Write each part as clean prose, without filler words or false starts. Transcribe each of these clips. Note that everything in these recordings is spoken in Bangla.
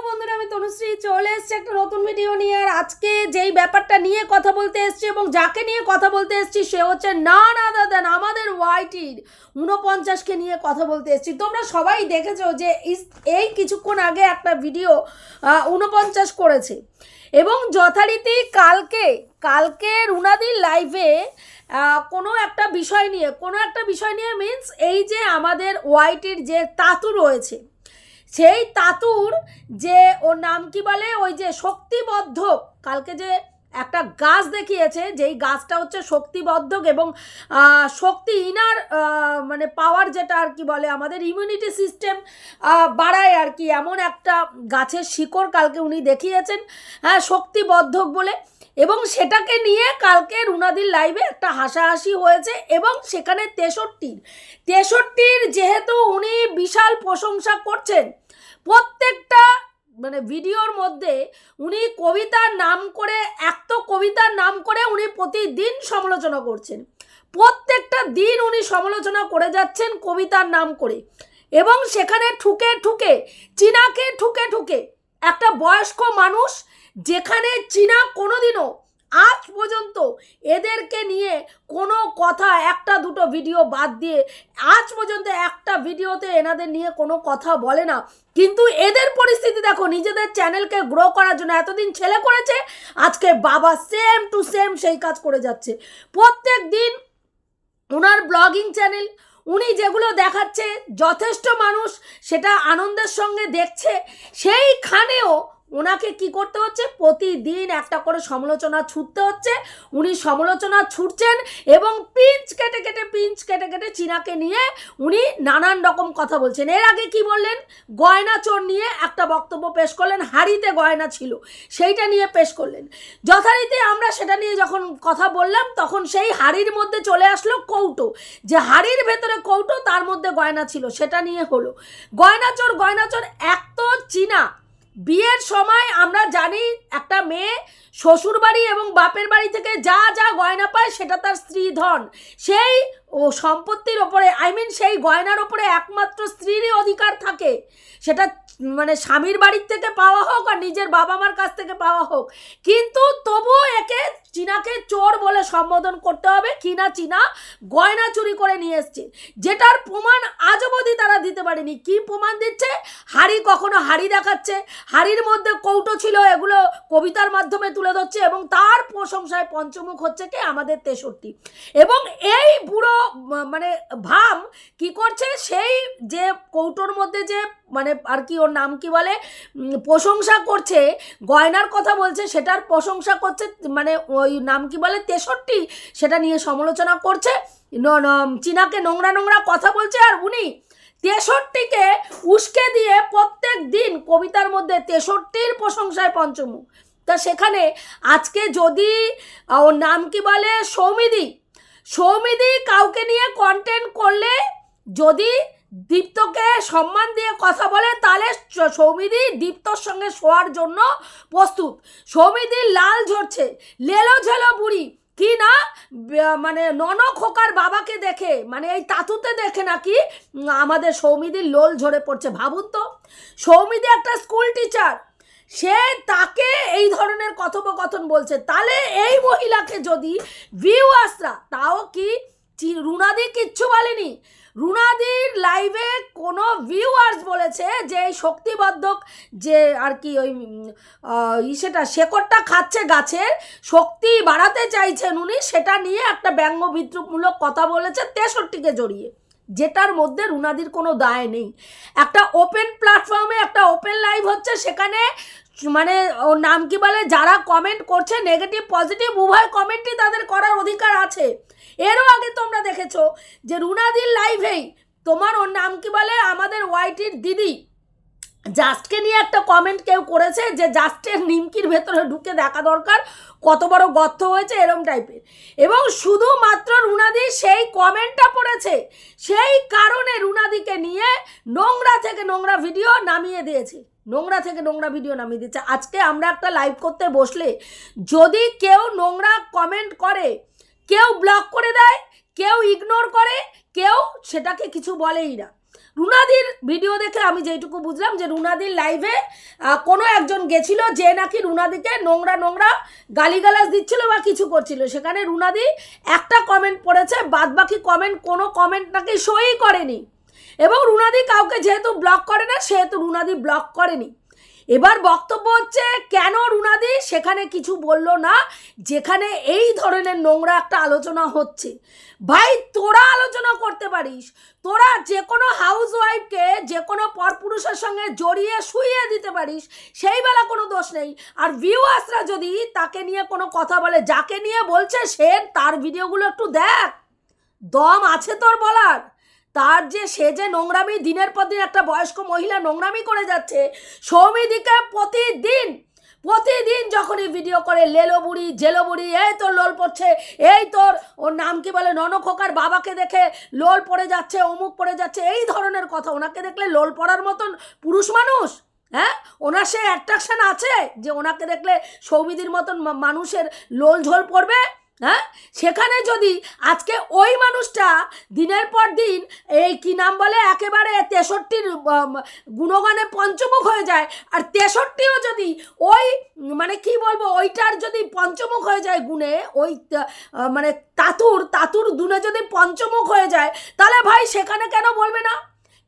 বন্ধুরা, আমি তনুশ্রী চলে এসেছি একটা নতুন ভিডিও নিয়ে। আর আজকে যেই ব্যাপারটা নিয়ে কথা বলতে এসেছি এবং যাকে নিয়ে কথা বলতে এসেছি সে হচ্ছে না দাদা আমাদের ওয়াইটির 49কে নিয়ে কথা বলতে এসেছি। তোমরা সবাই দেখেছো যে এই কিছুক্ষণ আগে একটা ভিডিও 49 করেছে এবং যথারীতি কালকে রুনাদির লাইভে কোনো একটা বিষয় নিয়ে মিন্স এই যে আমাদের ওয়াইটির যে তাতু রয়েছে, সেই তাতুর যে ওর নাম কি বলে, ওই যে শক্তিবর্ধক, কালকে যে একটা গাছ দেখিয়েছে, যেই গাছটা হচ্ছে শক্তিবর্ধক এবং শক্তি ইনার মানে পাওয়ার, যেটা আর কি বলে আমাদের ইমিউনিটি সিস্টেম বাড়ায় আর কি, এমন একটা গাছের শিকড় কালকে উনি দেখিয়েছেন শক্তিবর্ধক বলে। এবং সেটাকে নিয়ে কালকে রুনাদির লাইভে একটা হাসাহাসি হয়েছে এবং সেখানে 63-র যেহেতু উনি বিশাল প্রশংসা করছেন, প্রত্যেকটা মানে ভিডিওর মধ্যে উনি কবিতার নাম করে উনি প্রতিদিন সমালোচনা করছেন, প্রত্যেকটা দিন উনি সমালোচনা করে যাচ্ছেন কবিতার নাম করে। এবং সেখানে চীনাকে ঠুকে একটা বয়স্ক মানুষ, যেখানে চীনা কোনোদিনও আজ পর্যন্ত এদেরকে নিয়ে কোনো কথা, একটা দুটো ভিডিও বাদ দিয়ে আজ পর্যন্ত একটা ভিডিওতে এনাদের নিয়ে কোনো কথা বলে না। কিন্তু এদের পরিস্থিতি দেখো, নিজেদের চ্যানেলকে গ্রো করার জন্য এতদিন ছেলে করেছে, আজকে বাবা সেম টু সেম সেই কাজ করে যাচ্ছে। প্রত্যেক দিন ওনার ব্লগিং চ্যানেল, উনি যেগুলো দেখাচ্ছে যথেষ্ট মানুষ সেটা আনন্দের সঙ্গে দেখছে, সেইখানেও ওনাকে কি করতে হচ্ছে, প্রতিদিন একটা করে সমালোচনা ছুটতে হচ্ছে। উনি সমালোচনা ছুটছেন এবং পিঞ্চ কেটে চীনাকে নিয়ে উনি নানান রকম কথা বলছেন। এর আগে কি বললেন, গয়না চোর নিয়ে একটা বক্তব্য পেশ করলেন, হাড়িতে গয়না ছিল সেইটা নিয়ে পেশ করলেন। যথারীতি আমরা সেটা নিয়ে যখন কথা বললাম, তখন সেই হাড়ির মধ্যে চলে আসলো কৌটো, যে হাড়ির ভেতরে কৌটো, তার মধ্যে গয়না ছিল, সেটা নিয়ে হলো গয়না চোর। এক তো চীনা বিয়ের সময় আমরা জানি একটা মেয়ে শ্বশুর বাড়ি এবং বাপের বাড়ি থেকে যা যা গয়না পায় সেটা তার স্ত্রী ধন, সেই সম্পত্তির ওপরে সেই গয়নার ওপরে একমাত্র স্ত্রীরই অধিকার থাকে, সেটা মানে স্বামীর বাড়ির থেকে পাওয়া হোক আর নিজের বাবা মার কাছ থেকে পাওয়া হোক। কিন্তু তবুও একে চীনাকে চোর বলে সম্বোধন করতে হবে, কিনা চীনা গয়না চুরি করে নিয়ে এসছে, যেটার প্রমাণ আজ অবধি তারা দিতে পারেনি। কি প্রমাণ দিচ্ছে? কখনো হাড়ি দেখাচ্ছে, হাড়ির মধ্যে কৌটো ছিল, এগুলো কবিতার মাধ্যমে তুলে ধরছে এবং তার প্রশংসায় পঞ্চমুখ হচ্ছে কি আমাদের 63। এবং এই বুড়ো মানে ভাম কি করছে, সেই যে কৌটোর মধ্যে যে মানে আর কি ওর নাম কি বলে প্রশংসা করছে, গয়নার কথা বলছে, সেটার প্রশংসা করছে, মানে ওই নাম কি বলে 63, সেটা নিয়ে সমালোচনা করছে, চীনাকে নোংরা কথা বলছে। আর উনি 63কে উস্কে দিয়ে প্রত্যেক দিন কবিতার মধ্যে 63-র প্রশংসায় পঞ্চমুখ। তা সেখানে আজকে যদি ওর নাম কি বলে সৌমিদি কাউকে নিয়ে কন্টেন্ট করলে, যদি দীপ্তকে সম্মান দিয়ে কথা বলে, তাহলে সৌমিদি দীপ্তর সঙ্গে শোয়ার জন্য প্রস্তুত। সৌমিদির লাল ঝরছে, লেলো ঝেলো বুড়ি কি না, মানে খোকার বাবাকে দেখে, মানে এই তাতুতে দেখে নাকি আমাদের সৌমিদির লোল ঝরে পড়ছে। ভাবুন তো, সৌমিদি একটা স্কুল টিচার, সে তাকে এই ধরনের কথোপকথন বলছে, তাহলে এই মহিলাকে যদি ভিউয়ার্সরা, তাও কি রুনাদি কিচ্ছু বলেনি, রুনাদির লাইভে কোনো ভিউয়ার্স বলেছে যে এই শক্তিবর্ধক যে আর কি ওই সেটা শেকড়টা খাচ্ছে গাছের, শক্তি বাড়াতে চাইছেন উনি, সেটা নিয়ে একটা ব্যঙ্গ বিদ্রুপমূলক কথা বলেছে 63কে জড়িয়ে, যেটার মধ্যে রুনাদির কোনো দায় নেই। একটা ওপেন প্ল্যাটফর্মে একটা ওপেন লাইভ হচ্ছে, সেখানে মানে ওর নাম কি বলে যারা কমেন্ট করছে, নেগেটিভ পজিটিভ উভয় কমেন্টই তাদের করার অধিকার আছে। এরও আগে তোমরা দেখেছো যে রুনাদির লাইভেই তোমার ওর নাম কি বলে আমাদের ওয়াইটির দিদি জাস্টকে নিয়ে একটা কমেন্ট কেউ করেছে, যে জাস্টের নিমকির ভেতরে ঢুকে দেখা দরকার কত বড় গর্ত হয়েছে, এরম টাইপের। এবং শুধুমাত্র রুনাদি সেই কমেন্টটা পড়েছে, সেই কারণে রুনাদিকে নিয়ে নোংরা থেকে নোংরা ভিডিও নামিয়ে দিয়েছে। আজকে আমরা একটা লাইভ করতে বসলে যদি কেউ নোংরা কমেন্ট করে, কেউ ব্লক করে দেয়, কেউ ইগনোর করে, কেউ সেটাকে কিছু বলেই না। রুনাদির ভিডিও দেখে আমি যেটুকু বুঝলাম যে রুনাদির লাইভে কোনো একজন গেছিল যে নাকি রুনাদিকে নোংরা নোংরা গালিগালাজ দিচ্ছিল বা কিছু করছিল, সেখানে রুনাদি একটা কমেন্ট পড়েছে, বাদবাকি কমেন্ট কোনো কমেন্ট নাকি সই করেনি, এবং রুনাদি কাউকে যেহেতু ব্লক করে না সেহেতু রুনাদি ব্লক করেনি। এবার বক্তব্য হচ্ছে কেন রুনাদি সেখানে কিছু বলল না যেখানে এই ধরনের নোংরা একটা আলোচনা হচ্ছে। ভাই তোরা আলোচনা করতে পারিস, তোরা যে কোনো হাউস ওয়াইফকে যে কোনো পরপুরুষের সঙ্গে জড়িয়ে শুইয়ে দিতে পারিস, সেই বেলা কোনো দোষ নেই। আর ভিউয়ার্সরা যদি তাকে নিয়ে কোনো কথা বলে, যাকে নিয়ে বলছে সে তার ভিডিওগুলো একটু দেখ, দম আছে তোর বলার। তার যে সে যে নোংরামি দিনের পর দিন একটা বয়স্ক মহিলা নোংরামি করে যাচ্ছে, সৌমিদিকে প্রতিদিন যখনই ভিডিও করে লেলো বুড়ি জেলো বুড়ি, এই তোর লোল পড়ছে, এই তোর ওর নাম কি বলে ননখোকার বাবাকে দেখে লোল পড়ে যাচ্ছে, অমুক পড়ে যাচ্ছে, এই ধরনের কথা। ওনাকে দেখলে লোল পড়ার মতন পুরুষ মানুষ? হ্যাঁ, ওনার সে অ্যাট্রাকশন আছে যে ওনাকে দেখলে সৌমিদির মতন মানুষের লোল ঝোল পড়বে? হ্যাঁ, সেখানে যদি আজকে ওই মানুষটা দিনের পর দিন এই কি নাম বলে একেবারে 63-র গুণগানে পঞ্চমুখ হয়ে যায়, আর 63ও যদি ওই মানে কি বলবো ওইটার যদি পঞ্চমুখ হয়ে যায় গুণে, ওই মানে তাতুর গুণে যদি পঞ্চমুখ হয়ে যায়, তাহলে ভাই সেখানে কেন বলবে না?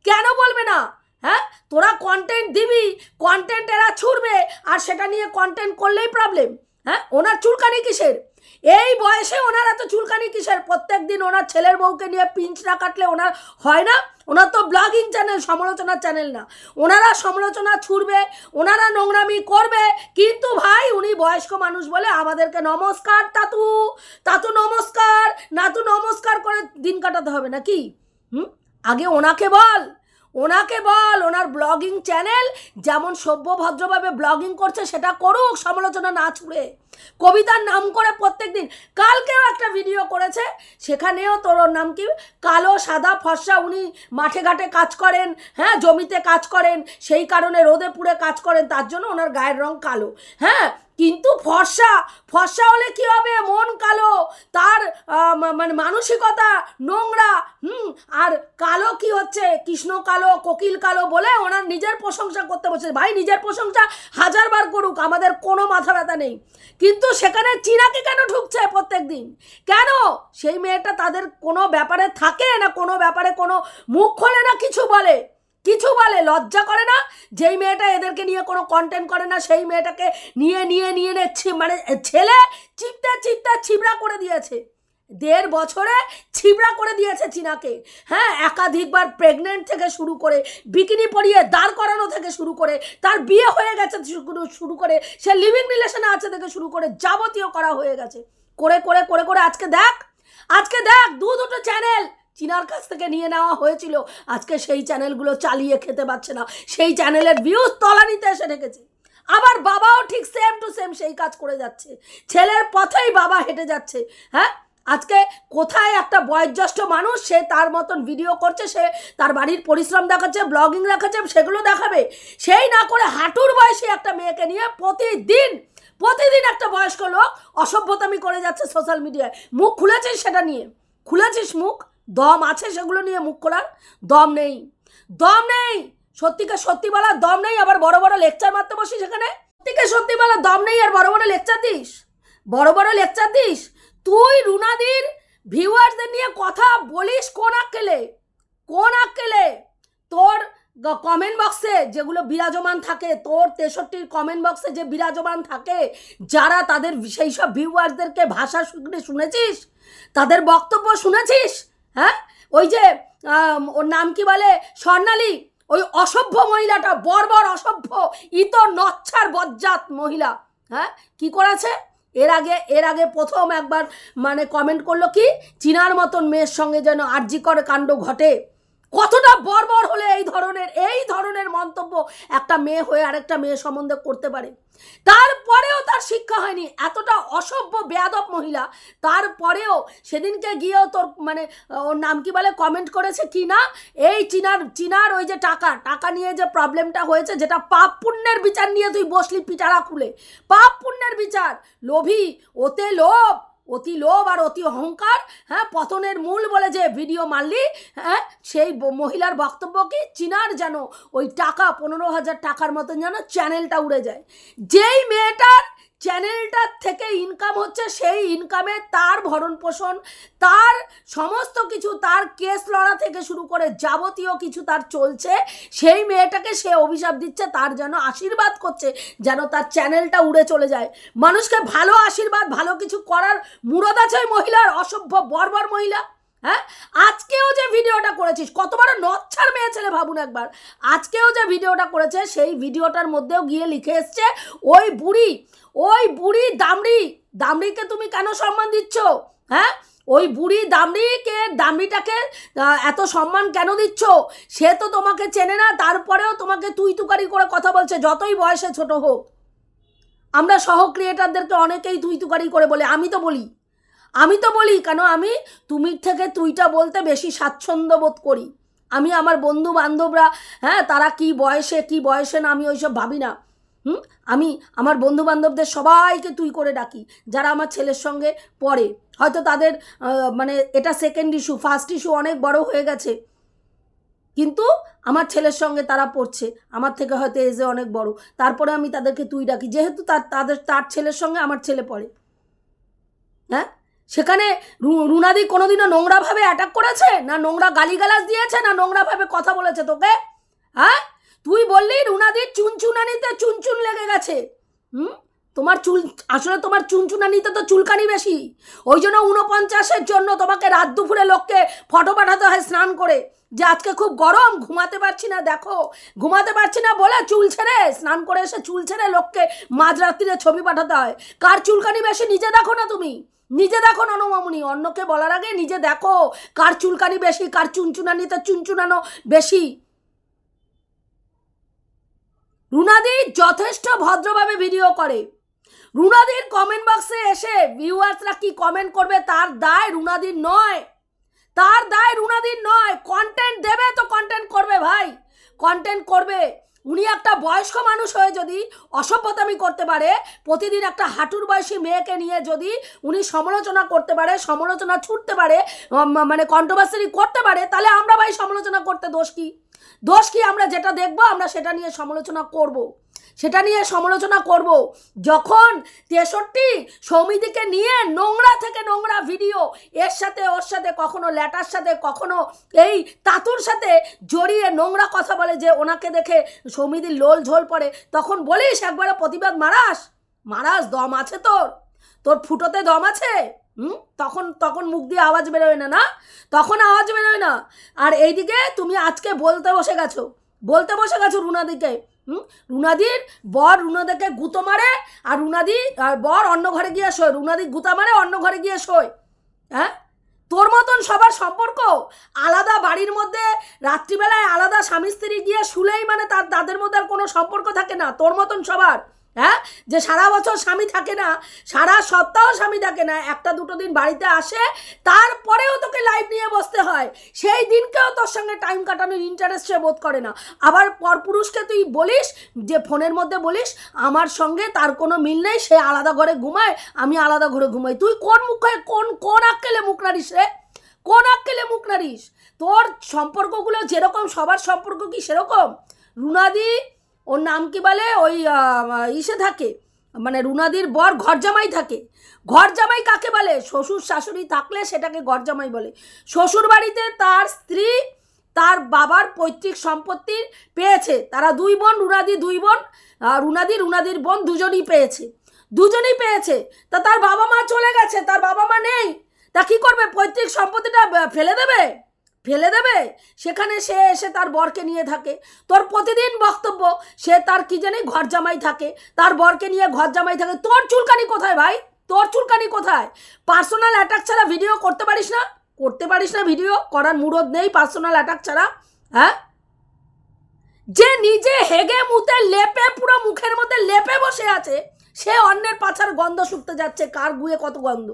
কেন বলবে না? হ্যাঁ, তোরা কন্টেন্ট দিবি, কন্টেন্ট এরা ছুড়বে, আর সেটা নিয়ে কন্টেন্ট করলেই প্রবলেম। হ্যাঁ, ওনার চুলকানি কিসের? এই বয়সে ওনার এত চুলকানি কিসের? প্রত্যেক দিন ওনার ছেলের বউকে নিয়ে পিঞ্চ না কাটলে ওনার হয় না? ওনার তো ব্লগিং চ্যানেল, সমালোচনার চ্যানেল না। ওনারা সমালোচনা ছুড়বে, ওনারা নোংরামি করবে, কিন্তু ভাই উনি বয়স্ক মানুষ বলে আমাদেরকে নমস্কার তাতু নমস্কার নাতু নমস্কার করে দিন কাটাতে হবে নাকি? আগে ওনাকে বল ওনার ব্লগিং চ্যানেল যেমন সভ্য ভদ্রভাবে ব্লগিং করছে সেটা করুক, সমালোচনা না ছুড়ে। কবিতার নাম করে প্রত্যেক দিন, কালকেও একটা ভিডিও করেছে, সেখানেও তোর নাম কি কালো সাদা ফর্সা, উনি মাঠে ঘাটে কাজ করেন, হ্যাঁ জমিতে কাজ করেন, সেই কারণে রোদে পুড়ে কাজ করেন, তার জন্য ওনার গায়ের রং কালো। হ্যাঁ, কিন্তু ফর্সা হলে কি হবে? মন কালো, তার মানে মানসিকতা নোংরা। আর কালো কি হচ্ছে? কৃষ্ণ কালো, কোকিল কালো বলে ওনার নিজের প্রশংসা করতে বসে। ভাই নিজের প্রশংসা 1000 বার করুক, আমাদের কোনো মাথা ব্যথা নেই, কিন্তু সেখানে চীনাকে কেন ঢুকছে প্রত্যেক দিন? কেন? সেই মেয়েটা তাদের কোনো ব্যাপারে থাকে না, কোনো ব্যাপারে কোনো মুখ খোলে না, কিছু বলে লজ্জা করে না? যেই মেয়েটা এদেরকে নিয়ে কোনো কন্টেন্ট করে না, সেই মেয়েটাকে নিয়ে মানে ছেলে চিপতে ছিবড়া করে দিয়েছে, 1.5 বছরে ছিবড়া করে দিয়েছে চীনাকে। হ্যাঁ, একাধিকবার প্রেগনেন্ট থেকে শুরু করে, বিকিনি পরিয়ে দাঁড় করানো থেকে শুরু করে, তার বিয়ে হয়ে গেছে শুরু করে, সে লিভিং রিলেশনে আছে থেকে শুরু করে যাবতীয় করা হয়ে গেছে। করে আজকে দেখ 2-2 চ্যানেল চীনার কাছ থেকে নিয়ে নেওয়া হয়েছিল, আজকে সেই চ্যানেলগুলো চালিয়ে খেতে পারছে না, সেই চ্যানেলের ভিউজ তলানিতে এসে রেখেছে। আবার বাবাও ঠিক সেম টু সেম সেই কাজ করে যাচ্ছে, ছেলের পথেই বাবা হেঁটে যাচ্ছে। হ্যাঁ, আজকে কোথায় একটা বয়োজ্যেষ্ঠ মানুষ, সে তার মতন ভিডিও করছে, সে তার বাড়ির পরিশ্রম দেখাচ্ছে, ব্লগিং দেখাচ্ছে, সেগুলো দেখাবে। সেই না করে হাঁটুর বয়সী একটা মেয়েকে নিয়ে প্রতিদিন একটা বয়স্ক লোক অসভ্যতামি করে যাচ্ছে সোশ্যাল মিডিয়ায়। মুখ খুলেছিস? সেটা নিয়ে খুলেছিস মুখ? দম আছে সেগুলো নিয়ে মুখ খোলার? দম নেই। সত্যি বলার দম নেই, আবার বড় বড় লেকচার মারতে বসিস সেখানে। সত্যি বলার দম নেই আর বড় বড় লেকচার দিস। তুই রুনাদির ভিউয়ার্সদের নিয়ে কথা বলিস কোন আক্কেলে? তোর কমেন্ট বক্সে যেগুলো বিরাজমান থাকে, তোর 63 কমেন্ট বক্সে যে বিরাজমান থাকে, যারা তাদের সেই সব ভিউয়ার্সদেরকে ভাষা শুনেছিস, তাদের বক্তব্য শুনেছিস? হ্যাঁ, ওই যে ওর নাম কি বলে স্বর্ণালী, ওই অসভ্য মহিলাটা, বর্বর অসভ্য ইতর নচ্ছার বজ্জাত মহিলা, হ্যাঁ কি করেছে? এর আগে প্রথম একবার মানে কমেন্ট করলো কি, চীনার মতন মেয়ের সঙ্গে যেন আরজিকর কাণ্ড ঘটে। কতটা বর্বর হলে এই ধরনের মন্তব্য একটা মেয়ে হয়ে আরেকটা মেয়ে সম্বন্ধে করতে পারে? তারপরেও তার শিক্ষা হয়নি, এতটা অসভ্য বেয়াদব মহিলা। তারপরেও সেদিনকে গিয়েও তোর মানে ওর নাম কি বলে কমেন্ট করেছে কি না, এই চীনার ওই যে টাকা নিয়ে যে প্রবলেমটা হয়েছে, যেটা পাপ পুণ্যের বিচার নিয়ে তুই বসলি পিটারা খুলে, পাপ পুণ্যের বিচার, লোভী, ওতে লোভ, অতি লোভ আর অতি অহংকার, হ্যাঁ, পতনের মূল বলে যে ভিডিও মারলি, হ্যাঁ, সেই মহিলার বক্তব্য কি চিনার যেন ওই টাকা 15,000 টাকার মতন যেন চ্যানেলটা উড়ে যায়। যেই মেয়েটার চ্যানেলটার থেকে ইনকাম হচ্ছে, সেই ইনকামে তার ভরণ পোষণ, তার সমস্ত কিছু, তার কেস লড়া থেকে শুরু করে যাবতীয় কিছু তার চলছে, সেই মেয়েটাকে সে অভিশাপ দিচ্ছে, তার যেন আশীর্বাদ করছে যেন তার চ্যানেলটা উড়ে চলে যায়। মানুষকে ভালো আশীর্বাদ, ভালো কিছু করার মুরদ আছে ওই মহিলার, অসভ্য বর্বর মহিলা। হ্যাঁ, আজকেও যে ভিডিওটা করেছিস, কত বড় নচ্ছার মেয়ে ছেলে ভাবুন একবার। আজকেও যে ভিডিওটা করেছে, সেই ভিডিওটার মধ্যেও গিয়ে লিখে এসছে ওই বুড়ি দামড়িকে তুমি কেন সম্মান দিচ্ছ? হ্যাঁ, ওই বুড়ি দামড়িটাকে এত সম্মান কেন দিচ্ছ? সে তো তোমাকে চেনে না, তারপরেও তোমাকে তুই তুকারি করে কথা বলছে, যতই বয়সে ছোট হোক। আমরা সহ ক্রিয়েটারদেরকে অনেকেই তুই তুকারি করে বলে, আমি তো বলি কেন, আমি তুমির থেকে তুইটা বলতে বেশি স্বাচ্ছন্দ্য বোধ করি। আমি আমার বন্ধু বান্ধবরা, হ্যাঁ, তারা কি বয়সে না, আমি ওইসব ভাবি না। আমি আমার বন্ধু বান্ধবদের সবাইকে তুই করে ডাকি, যারা আমার ছেলের সঙ্গে পড়ে। হয়তো তাদের মানে এটা সেকেন্ড ইস্যু, ফার্স্ট ইস্যু অনেক বড় হয়ে গেছে, কিন্তু আমার ছেলের সঙ্গে তারা পড়ছে, আমার থেকে হয়তো এজে অনেক বড়, তারপরে আমি তাদেরকে তুই ডাকি, যেহেতু তার ছেলের সঙ্গে আমার ছেলে পড়ে। হ্যাঁ, সেখানে রুনাদি কোনোদিনও নোংরাভাবে অ্যাটাক করেছে না, নোংরা গালিগালাজ দিয়েছে না, নোংরাভাবে কথা বলেছে তোকে? হ্যাঁ, তুই বললি রুনাদির চুনচুনানিতে চুনচুন লেগে গেছে। তোমার আসলে তোমার চুনচুনানিতে তো চুলকানি বেশি, ওই জন্য 49-এর জন্য তোমাকে রাত দুপুরে লোককে ফটো পাঠাতে হয় স্নান করে, যে আজকে খুব গরম, ঘুমাতে পারছি না, দেখো ঘুমাতে পারছি না বলে চুল ছেড়ে স্নান করে এসে চুল ছেড়ে লোককে মাঝরাত্রিরে ছবি পাঠাতে হয়। কার চুলকানি বেশি নিজে দেখো না, তুমি নিজে দেখো না মামুনি, অন্যকে বলার আগে নিজে দেখো কার চুলকানি বেশি, কার চুনচুনানিতে চুনচুনানো বেশি। রুনাদি যথেষ্ট ভদ্রভাবে ভিডিও করে। রুনাদির কমেন্ট বক্সে এসে ভিউয়ার্সরা কি কমেন্ট করবে তার দায় রুনাদির নয়, কন্টেন্ট দেবে তো কন্টেন্ট করবে ভাই, কন্টেন্ট করবে। উনি একটা বয়স্ক মানুষ হয়ে যদি অসভ্যতামি করতে পারে, প্রতিদিন একটা হাঁটুর বয়সী মেয়েকে নিয়ে যদি উনি সমালোচনা করতে পারে, সমালোচনা ছুটতে পারে, মানে কন্ট্রোভার্সি করতে পারে, তাহলে আমরা ভাই সমালোচনা করতে দোষ কি? আমরা যেটা দেখবো আমরা সেটা নিয়ে সমালোচনা করব। যখন 63 সৌমিদিকে নিয়ে নোংরা থেকে নোংরা ভিডিও, এর সাথে ওর সাথে, কখনো ল্যাটার সাথে, কখনো এই তাতুর সাথে জড়িয়ে নোংরা কথা বলে, যে ওনাকে দেখে সৌমিদির লোল ঝোল পড়ে, তখন বলিস একবারে প্রতিবাদ মারাস দম আছে তোর ফুটোতে দম আছে? তখন মুখ দিয়ে আওয়াজ বেরোয় না, তখন আওয়াজ বেরোয় না। আর এইদিকে তুমি আজকে বলতে বসে গেছো রুনাদিকে, রুনাদির বর রুনাদিকে গুঁতো মারে, আর বর অন্য ঘরে গিয়ে শোয়, রুনাদি গুঁতা মারে অন্য ঘরে গিয়ে শোয়। হ্যাঁ, তোর মতন সবার সম্পর্ক আলাদা, বাড়ির মধ্যে রাত্রিবেলায় আলাদা স্বামী স্ত্রী গিয়ে শুলেই মানে তাদের মধ্যে আর কোনো সম্পর্ক থাকে না। তোর মতন সবার, হ্যাঁ, যে সারা বছর স্বামী থাকে না, সারা সপ্তাহ স্বামী থাকে না, 1-2 দিন বাড়িতে আসে, তারপরেও তোকে লাইভ নিয়ে বসতে হয়, সেই দিনকেও তোর সঙ্গে টাইম কাটানোর ইন্টারেস্ট সে বোধ করে না। আবার পরপুরুষকে তুই বলিস, যে ফোনের মধ্যে বলিস আমার সঙ্গে তার কোনো মিল নেই, সে আলাদা ঘরে ঘুমায়, আমি আলাদা ঘরে ঘুমাই। তুই কোন মুখে কোন আক্কেলে মুখ নাড়িস রে? কোন আক্কেলে মুখ নাড়িস? তোর সম্পর্কগুলো যেরকম সবার সম্পর্ক কি সেরকম? রুনাদি, ওর নাম কি বলে, ওই ইসে থাকে, মানে রুনাদির বর ঘরজামাই থাকে। ঘরজামাই কাকে বলে? শ্বশুর শাশুড়ি থাকলে সেটাকে ঘরজামাই বলে। শ্বশুর বাড়িতে তার স্ত্রী তার বাবার পৈতৃক সম্পত্তি পেয়েছে, তারা 2 বোন, রুনাদি 2 বোন, রুনাদির বোন দুজনই পেয়েছে। তা তার বাবা মা চলে গেছে, তার বাবা মা নেই, তা কি করবে? পৈতৃক সম্পত্তিটা ফেলে দেবে? সেখানে সে এসে তার বরকে নিয়ে থাকে। তোর প্রতিদিন বক্তব্য সে তার কি জানি ঘর জামাই থাকে, তার বরকে নিয়ে ঘর জামাই থাকে। তোর চুলকানি কোথায় ভাই? পার্সোনাল অ্যাটাক ছাড়া ভিডিও করতে পারিস না ভিডিও করার মুরদ নেই পার্সোনাল অ্যাটাক ছাড়া। হ্যাঁ, যে নিজে হেগে মুতে লেপে, পুরো মুখের মধ্যে লেপে বসে আছে, সে অন্যের পাছার গন্ধ শুকতে যাচ্ছে, কার গুয়ে কত গন্ধ।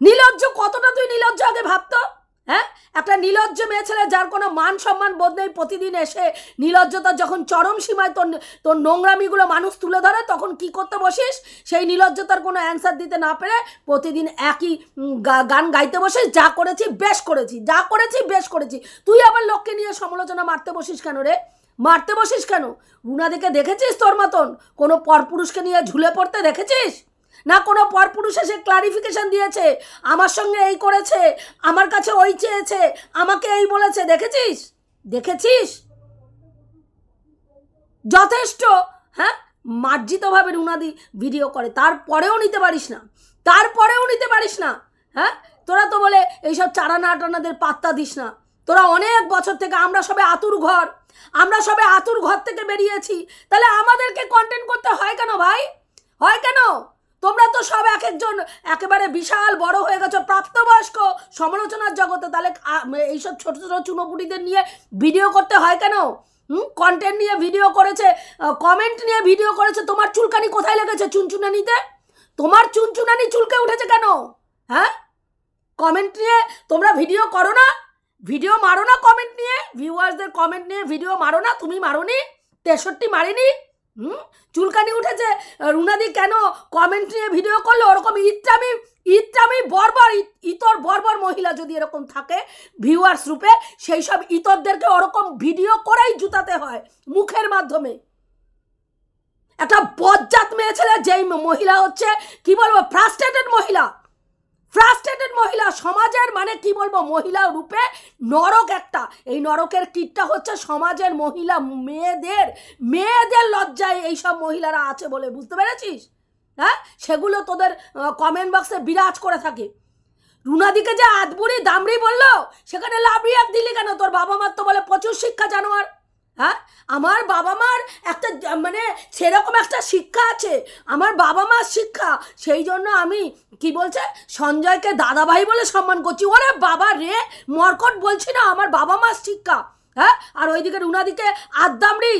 নির্লজ্জ, কতটা তুই নির্লজ্জ আগে ভাবতো? হ্যাঁ, একটা নির্লজ্জ মেয়ে ছেলে যার কোনো মান সম্মান বোধ নেই, প্রতিদিন এসে নির্লজ্জতার যখন চরম সীমায় তোর নোংরামিগুলো মানুষ তুলে ধরে, তখন কি করতে বসিস? সেই নির্লজ্জতার কোনো অ্যান্সার দিতে না পেরে প্রতিদিন একই গান গাইতে বসিস, যা করেছি বেশ করেছি, যা করেছি বেশ করেছি। তুই আবার লোককে নিয়ে সমালোচনা মারতে বসিস কেন রে? মারতে বসিস কেন? রুনাদিকে দেখেছিস তোর মতন কোনো পরপুরুষকে নিয়ে ঝুলে পড়তে দেখেছিস? না কোনো পরপুরুষ এসে ক্লারিফিকেশন দিয়েছে, আমার সঙ্গে এই করেছে, আমার কাছে ওই চেয়েছে, আমাকে এই বলেছে, দেখেছিস? দেখেছিস? যথেষ্ট। হ্যাঁ, মার্জিতভাবে রুনাদি ভিডিও করে, তারপরেও নিতে পারিস না, তারপরেও নিতে পারিস না। হ্যাঁ, তোরা তো বলে এইসব চারানা টানাদের পাত্তা দিস না। তোরা অনেক বছর থেকে, আমরা সবে আতুর ঘর থেকে বেরিয়েছি, তাহলে আমাদেরকে কন্টেন্ট করতে হয় কেন ভাই? হয় কেন? তোমরা তো সব এক একজন একেবারে বিশাল বড় হয়ে গেছো, প্রাপ্তবয়স্ক সমালোচনার জগতে, তাহলে এইসব ছোট ছোট চুনোপুটিদের নিয়ে ভিডিও করতে হয় কেন? কন্টেন্ট নিয়ে ভিডিও করেছে, কমেন্ট নিয়ে ভিডিও করেছে, তোমার চুলকানি কোথায় লেগেছে? চুনচুনানিতে? তোমার চুনচুনানি চুলকে উঠেছে কেন? হ্যাঁ, কমেন্ট নিয়ে তোমরা ভিডিও করো না, ভিডিও মারো না, কমেন্ট নিয়ে ভিউয়ার্সদের কমেন্ট নিয়ে ভিডিও মারো না? তুমি মারোনি? 63 মারিনি? চুলকানি উঠেছে, রুনাদি কেন কমেন্ট নিয়ে ভিডিও করলো? ওরকম ইত্রামি বর্বর, ইতর বর্বর মহিলা যদি এরকম থাকে ভিউয়ার্স রূপে, সেই সব ইতরদেরকে ওরকম ভিডিও করেই জুতাতে হয় মুখের মাধ্যমে। একটা বজ্জাত মেয়ে ছেলে, যেই মহিলা হচ্ছে কি বলবো, ফ্রাস্ট্রেটেড মহিলা, সমাজের মানে কি বলবো, মহিলা রূপে নরক একটা। এই নরকের কীটটা হচ্ছে সমাজের মহিলা, মেয়েদের লজ্জায় এইসব মহিলারা আছে বলে, বুঝতে পেরেছিস? হ্যাঁ, সেগুলো তোদের কমেন্ট বক্সে বিরাজ করে থাকে। রুনাদিকে যে আদবুড়ি দামড়ি বললো, সেখানে লাভরিয়াক দিলি কেন? তোর বাবা মার তো বলে প্রচুর শিক্ষা জানোয়ার। হ্যাঁ, আমার বাবা মার একটা মানে সেরকম একটা শিক্ষা আছে, আমার বাবা মার শিক্ষা, সেই জন্য আমি কি বলছে সঞ্জয়কে দাদাভাই বলে সম্মান করছি। ওরে বাবা রে, মরকট বলছি না, আমার বাবা মার শিক্ষা। হ্যাঁ, আর ওইদিকে রুনাদিকে আদ্দামড়ি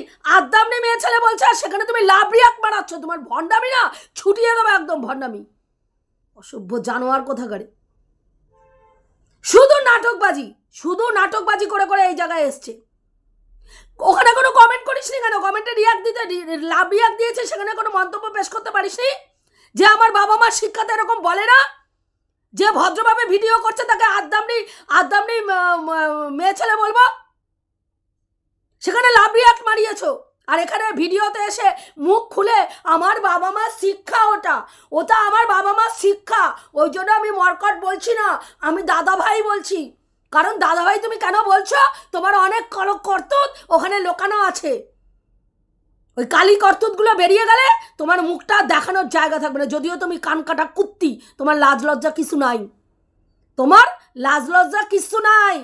মেয়ে ছেলে বলছে, আর সেখানে তুমি লাভরিয়াক মারাচ্ছ। তোমার ভণ্ডামি না ছুটিয়ে দেবো একদম, ভণ্ডামি, অসভ্য জানোয়ার কোথাকারে। শুধু নাটকবাজি করে করে এই জায়গায় এসছে। ওখানে কোনো কমেন্ট করিস নি কেন? কমেন্টে রিয়াক্ট দিয়েছে, সেখানে কোনো মন্তব্য পেশ করতে পারিস নি? যে আমার বাবা মার শিক্ষাতে এরকম বলে না, যে ভদ্রভাবে ভিডিও করছে তাকে আদ্দামনি মেয়ে ছেলে বলবো? সেখানে লাভ রিয়াক্ট মারিয়েছো, আর এখানে ভিডিওতে এসে মুখ খুলে আমার বাবা মার শিক্ষা, ওটা আমার বাবা মার শিক্ষা, ওই জন্য আমি মরকট বলছি না, আমি দাদাভাই বলছি। কারণ দাদাভাই তুমি কেন বলছো? তোমার অনেক করতুত ওখানে লোকানো আছে, ওই কালি করতুতগুলো বেরিয়ে গেলে তোমার মুখটা দেখানোর জায়গা থাকবে না। যদিও তুমি কান কাটা কুত্তি, তোমার লাজ লজ্জা কিছু নাই,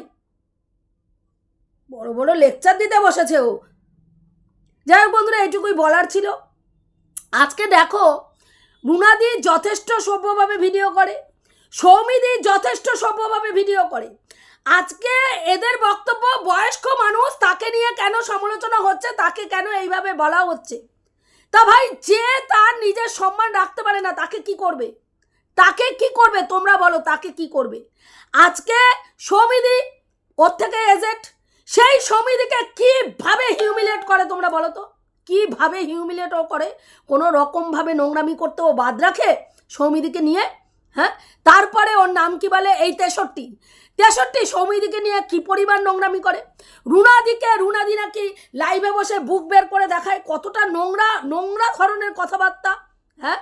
বড় বড় লেকচার দিতে বসেছে ও। যাই হোক বন্ধুরা, এইটুকুই বলার ছিল। আজকে দেখো, রুনাদি যথেষ্ট সভ্যভাবে ভিডিও করে, সৌমিদি যথেষ্ট সভ্যভাবে ভিডিও করে। আজকে এদের বক্তব্য, বয়স্ক মানুষ, তাকে নিয়ে কেন সমালোচনা হচ্ছে, তাকে কেন এইভাবে বলা হচ্ছে? তা ভাই, যে তার নিজের সম্মান রাখতে পারে না, তাকে কি করবে? তোমরা বলো, তাকে কি করবে? আজকে সৌমিদি ওর থেকে এজেড, সেই সৌমিদিকে কিভাবে হিউমিলেট করে তোমরা বলো তো? কিভাবে হিউমিলেট ও করে? কোনো রকমভাবে নোংরামি করতে ও বাদ রাখে সৌমিদিকে নিয়ে? হ্যাঁ, তারপরে ওর নাম কি বলে, এই 63 সৌমিদিকে নিয়ে কি পরিবার নোংরামি করে। রুনাদি নাকি লাইভে বসে বুক বের করে দেখায়, কতটা নোংরা ধরনের কথাবার্তা। হ্যাঁ,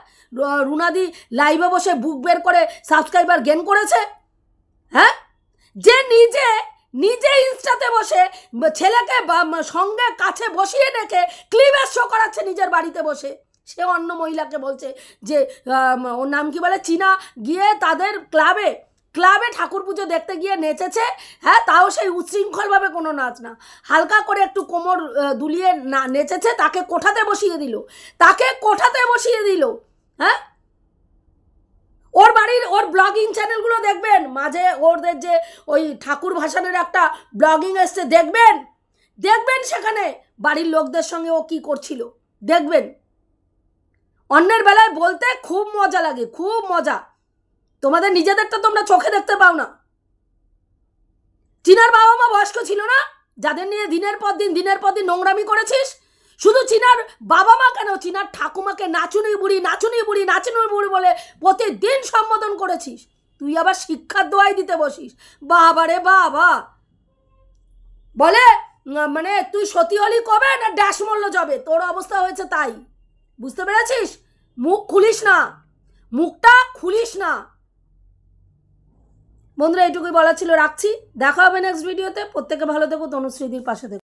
রুনাদি লাইভে বসে বুক বের করে সাবস্ক্রাইবার গেন করেছে। হ্যাঁ, যে নিজে ইনস্টাতে বসে ছেলেকে সঙ্গে কাছে বসিয়ে রেখে ক্লিপের শো করাচ্ছে নিজের বাড়িতে বসে, সে অন্য মহিলাকে বলছে যে ওর নাম কি বলে, চীনা, গিয়ে তাদের ক্লাবে ঠাকুর পুজো দেখতে গিয়ে নেচেছে। হ্যাঁ, তাও সেই উচ্ছৃঙ্খলভাবে কোনো নাচ না, হালকা করে একটু কোমর দুলিয়ে নেচেছে, তাকে কোঠাতে বসিয়ে দিল। হ্যাঁ, ওর ব্লগিং চ্যানেলগুলো দেখবেন, মাঝে ওদের যে ওই ঠাকুর ভাসানের একটা ব্লগিং এসছে, দেখবেন সেখানে বাড়ির লোকদের সঙ্গে ও কি করছিল, দেখবেন। অন্যের বেলায় বলতে খুব মজা লাগে, খুব মজা। তোমাদের নিজেদেরটা তোমরা চোখে দেখতে পাও না। চীনার বাবা মা বয়স্ক ছিল না, যাদের নিয়ে দিনের পর দিন নোংরামি করেছিস? শুধু চীনার বাবা মা কেন, চীনার ঠাকুমাকে নাচুনি বুড়ি বলে প্রতিদিন সম্বোধন করেছিস। তুই আবার শিক্ষার দোয়াই দিতে বসিস। বাবা রে বাবা, বলে মানে তুই সতী হলি কবে না ড্যাশ মূল্য যাবে, তোর অবস্থা হয়েছে তাই। বুঝতে পেরেছিস? মুখ খুলিস না, মুখটা খুলিস না। বন্ধুরা এইটুকুই বলা ছিল, রাখছি। দেখা হবে নেক্সট ভিডিওতে। প্রত্যেকে ভালো থেকো, তনুশ্রীদির পাশে থেকো।